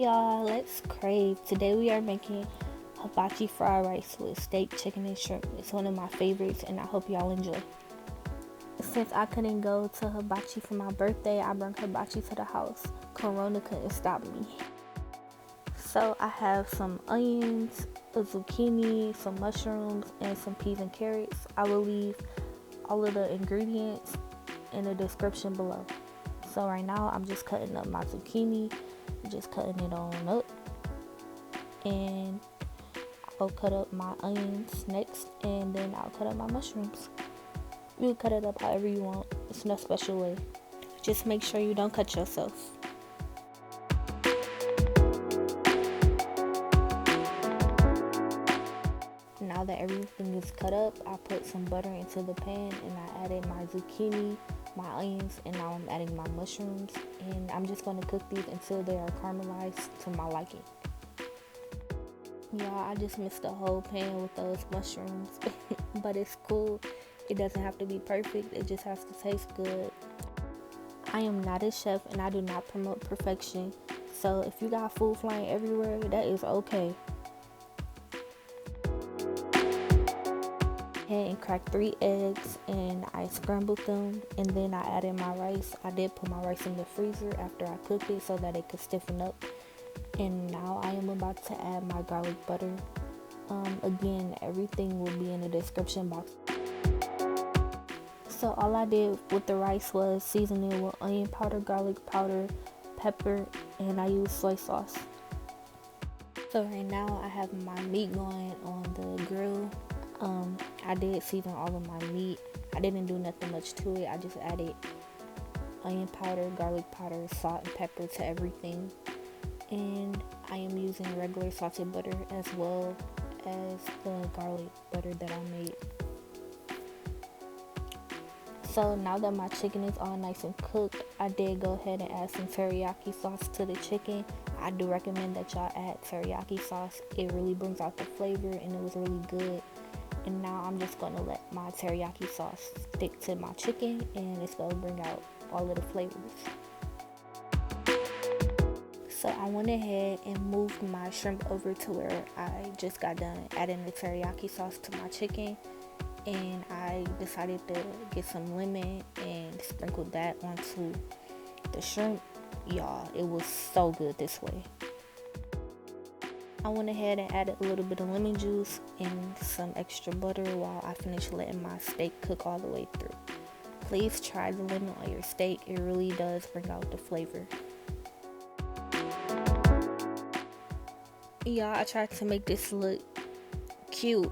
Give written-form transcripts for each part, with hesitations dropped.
y'all, let's crave. Today we are making hibachi fried rice with steak, chicken, and shrimp. It's one of my favorites and I hope y'all enjoy. Since I couldn't go to Hibachi for my birthday, I brought hibachi to the house. Corona couldn't stop me. So I have some onions, a zucchini, some mushrooms, and some peas and carrots. I will leave all of the ingredients in the description below. So right now I'm just cutting up my zucchini, just cutting it on up, and I'll cut up my onions next, and then I'll cut up my mushrooms. You can cut it up however you want. It's no special way. Just make sure you don't cut yourself. Now that everything is cut up, I put some butter into the pan and I added my zucchini, my onions, and now I'm adding my mushrooms, and I'm just going to cook these until they are caramelized to my liking. Y'all, I just missed the whole pan with those mushrooms, but it's cool. It doesn't have to be perfect, it just has to taste good. I am not a chef and I do not promote perfection, so if you got food flying everywhere, that is okay. And cracked 3 eggs and I scrambled them, and then I added my rice. I did put my rice in the freezer after I cooked it so that it could stiffen up. And now I am about to add my garlic butter. Again, everything will be in the description box. So all I did with the rice was season it with onion powder, garlic powder, pepper, and I used soy sauce. So right now I have my meat going on the grill. I did season all of my meat. I didn't do nothing much to it. I just added onion powder, garlic powder, salt, and pepper to everything. And I am using regular salted butter as well as the garlic butter that I made. So now that my chicken is all nice and cooked, I did go ahead and add some teriyaki sauce to the chicken. I do recommend that y'all add teriyaki sauce. It really brings out the flavor and it was really good. And now I'm just going to let my teriyaki sauce stick to my chicken, and it's going to bring out all of the flavors. So I went ahead and moved my shrimp over to where I just got done adding the teriyaki sauce to my chicken. And I decided to get some lemon and sprinkle that onto the shrimp. Y'all, it was so good this way. I went ahead and added a little bit of lemon juice and some extra butter while I finished letting my steak cook all the way through. Please try the lemon on your steak. It really does bring out the flavor. Y'all, I tried to make this look cute.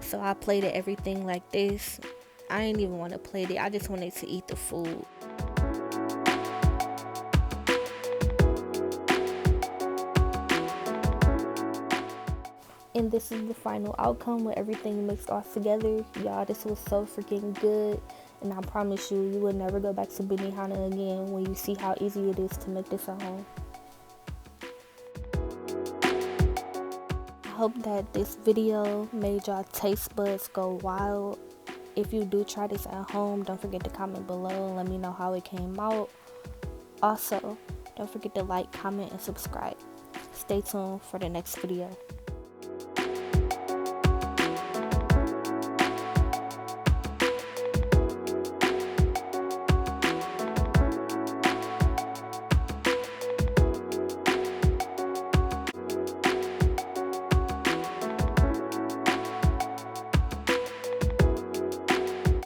So I plated everything like this. I didn't even want to plate it. I just wanted to eat the food. And this is the final outcome with everything mixed all together. Y'all, this was so freaking good. And I promise you, you will never go back to Benihana again when you see how easy it is to make this at home. I hope that this video made y'all taste buds go wild. If you do try this at home, don't forget to comment below and let me know how it came out. Also, don't forget to like, comment, and subscribe. Stay tuned for the next video.